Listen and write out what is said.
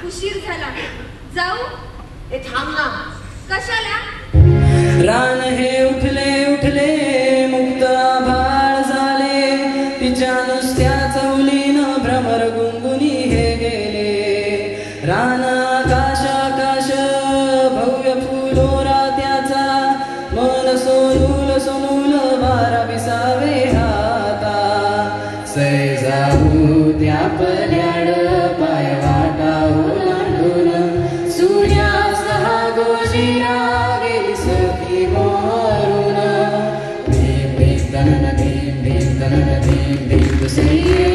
उशीर झाला. जाऊ? ए थांब ना. कशाला? रान हे उठले उठले मुक्त आभाळ झाले, तिच्या नुसत्या चवलीनं भ्रमर गुंगुनी हे गेले. रान आकाश आकाश भव्य फुलोरा त्याचा, मन सोनूल सोनूल वारा विसावे हाता. सै जाऊ त्या पल्याड पाय वाटावून लांडून, सूर्यास्त हा गोजिरा गेली सखी मोरून. भीम भीम तनन भीम भीम तनन भीम भीम सैये